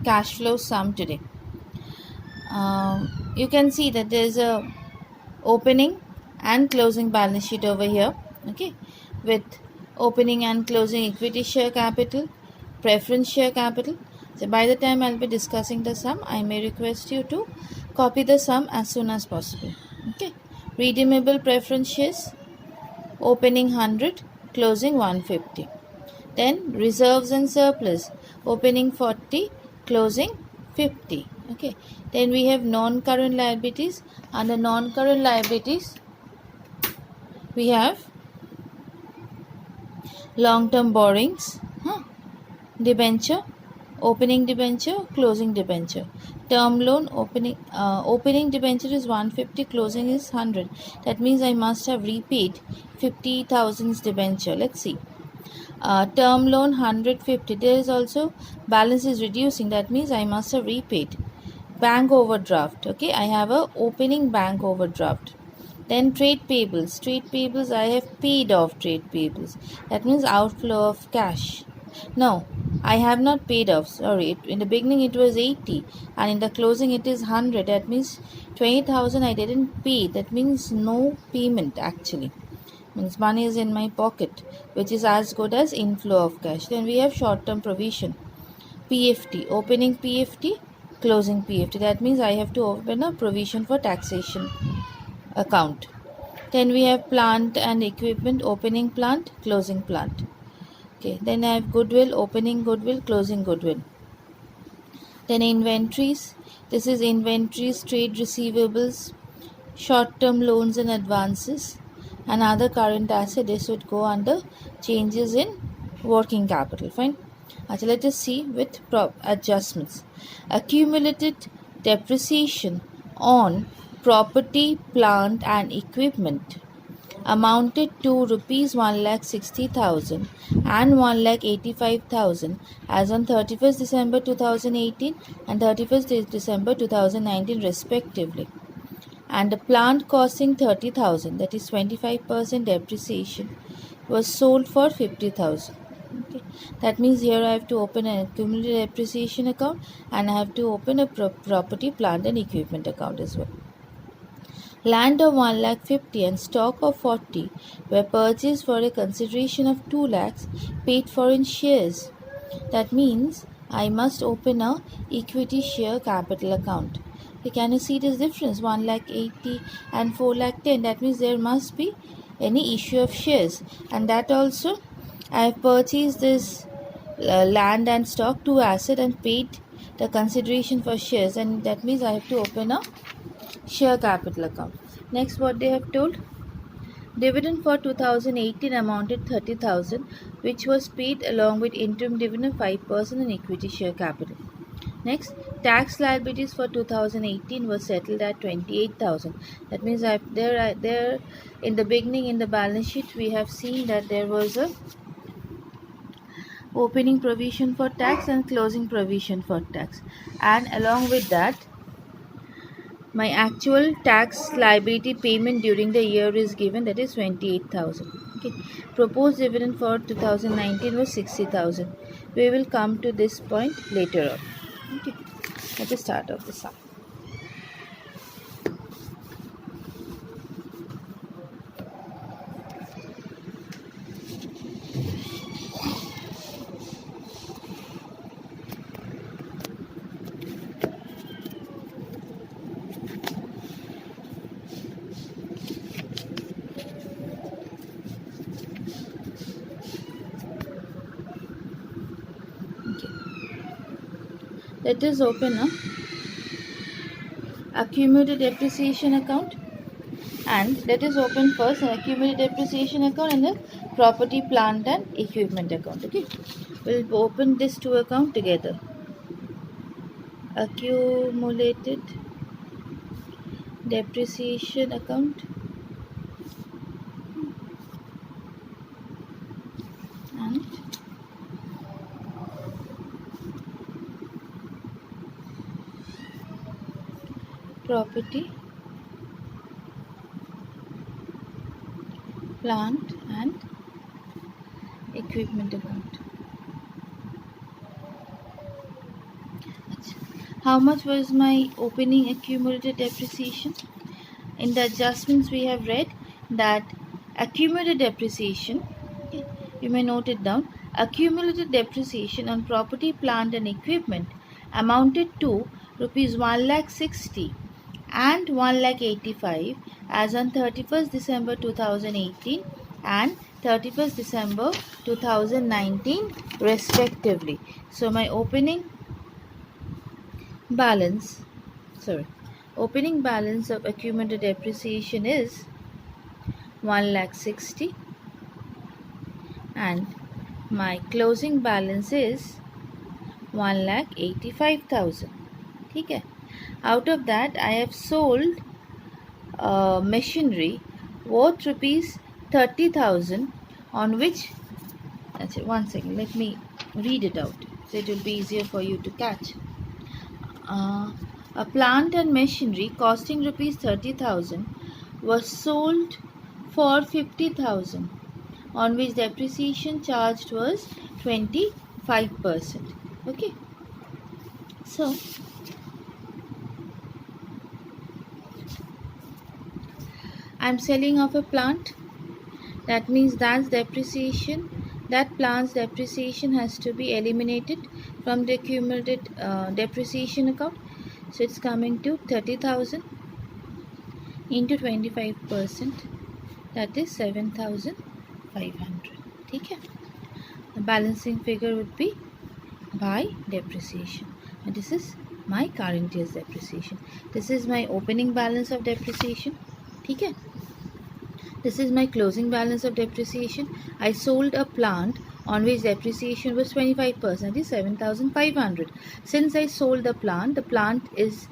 cash flow sum today. You can see that there is a opening and closing balance sheet over here, okay, with opening and closing equity share capital, preference share capital. So by the time I'll be discussing the sum, I may request you to copy the sum as soon as possible. Okay, redeemable preference shares, opening 100, closing 150. Then reserves and surplus, opening 40, closing 50. Okay, then we have non-current liabilities. Under non-current liabilities, we have long-term borrowings, debenture, opening debenture, closing debenture. Term loan, opening debenture is 150, closing is 100. That means I must have repaid 50,000 debenture. Let's see. Term loan 150. There is also balance is reducing. That means I must have repaid. Bank overdraft. Okay, I have a opening bank overdraft. Then trade payables. Trade payables, I have paid off trade payables. That means outflow of cash. No, I have not paid off. Sorry, in the beginning it was 80 and in the closing it is 100. That means 20,000 I didn't pay. That means no payment actually. Means money is in my pocket, which is as good as inflow of cash. Then we have short term provision. PFT, opening PFT, closing PFT. That means I have to open a provision for taxation account. Then we have plant and equipment, opening plant, closing plant. Okay, then I have goodwill, opening goodwill, closing goodwill. Then inventories, this is inventories, trade receivables, short term loans and advances, and other current asset. This would go under changes in working capital. Fine. So let us see with adjustments. Accumulated depreciation on property, plant and equipment amounted to rupees 1,60,000 and 1,85,000 as on 31st December 2018 and 31st December 2019 respectively, and the plant costing 30,000, that is 25% depreciation, was sold for 50,000. Okay. That means here I have to open an accumulated depreciation account and I have to open a property, plant and equipment account as well. Land of 1,50,000 and stock of 40 were purchased for a consideration of 2 lakhs paid for in shares. That means I must open a equity share capital account. Okay, can you see this difference? 1,80,000 and 4,10,000. That means there must be any issue of shares, and that also I have purchased this land and stock, 2 assets, and paid the consideration for shares, and that means I have to open a share capital account. Next, what they have told, dividend for 2018 amounted 30,000, which was paid along with interim dividend 5% in equity share capital. Next, tax liabilities for 2018 were settled at 28,000. That means there in the beginning in the balance sheet we have seen that there was a opening provision for tax and closing provision for tax, and along with that my actual tax liability payment during the year is given, that is 28,000. Okay. Proposed dividend for 2019 was 60,000. We will come to this point later on. Okay. Let us start off the sum. Let us open a accumulated depreciation account, and let us open first an accumulated depreciation account and a property, plant and equipment account. Okay, we'll open this two account together. Accumulated depreciation account and property, plant and equipment account. How much was my opening accumulated depreciation? In the adjustments we have read that accumulated depreciation, okay, you may note it down, accumulated depreciation on property, plant and equipment amounted to rupees 1,60,000 and 1,85,000 as on 31st December 2018 and 31st December 2019 respectively. So my opening balance of accumulated depreciation is 1,60,000 and my closing balance is 1,85,000. Okay. Out of that I have sold machinery worth rupees 30,000 on which, one second, let me read it out so it will be easier for you to catch. A plant and machinery costing rupees 30,000 was sold for 50,000 on which depreciation charged was 25%. Okay, so I'm selling off a plant. That means that plant's depreciation has to be eliminated from the accumulated depreciation account. So it's coming to 30,000 into 25%, that is 7,500. Okay. The balancing figure would be by depreciation, and this is my current year's depreciation. This is my opening balance of depreciation. Okay. This is my closing balance of depreciation. I sold a plant on which depreciation was 25%, that is 7,500. Since I sold the plant is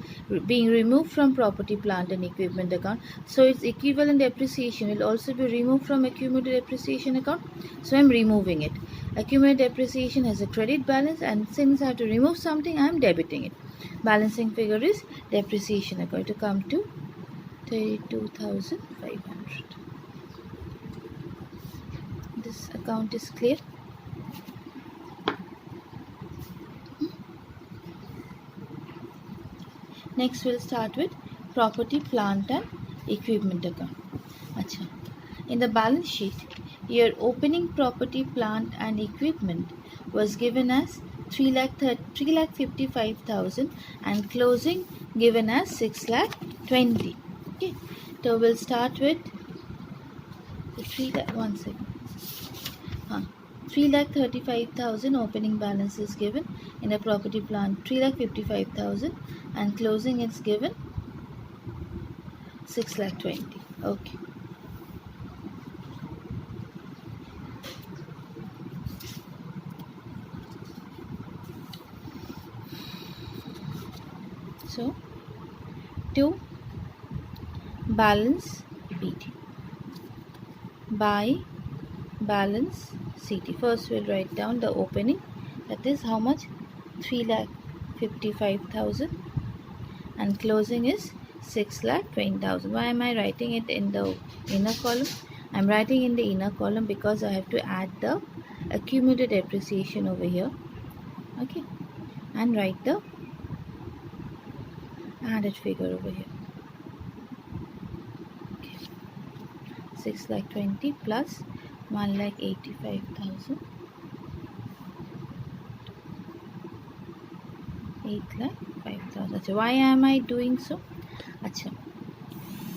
being removed from property, plant and equipment account. So its equivalent depreciation will also be removed from accumulated depreciation account. So I am removing it. Accumulated depreciation has a credit balance, and since I have to remove something, I am debiting it. Balancing figure is depreciation account to come to 32,500. This account is clear. Next we'll start with property, plant and equipment account. Achha. In the balance sheet, your opening property, plant and equipment was given as 3,55,000 and closing given as 6,20,000. Okay, so we'll start with the 3,35,000 opening balance is given. In a property, plant 3,55,000 and closing is given 6,20,000. Okay. So to balance BT by balance CT, first we'll write down the opening, that is how much, 3,55,000 and closing is 6,20,000. Why am I writing it in the inner column? I'm writing in the inner column because I have to add the accumulated depreciation over here. Okay, and write the added figure over here. Okay. 6,20,000 plus 1,85,000, 8,05,000. So why am I doing so? Achha.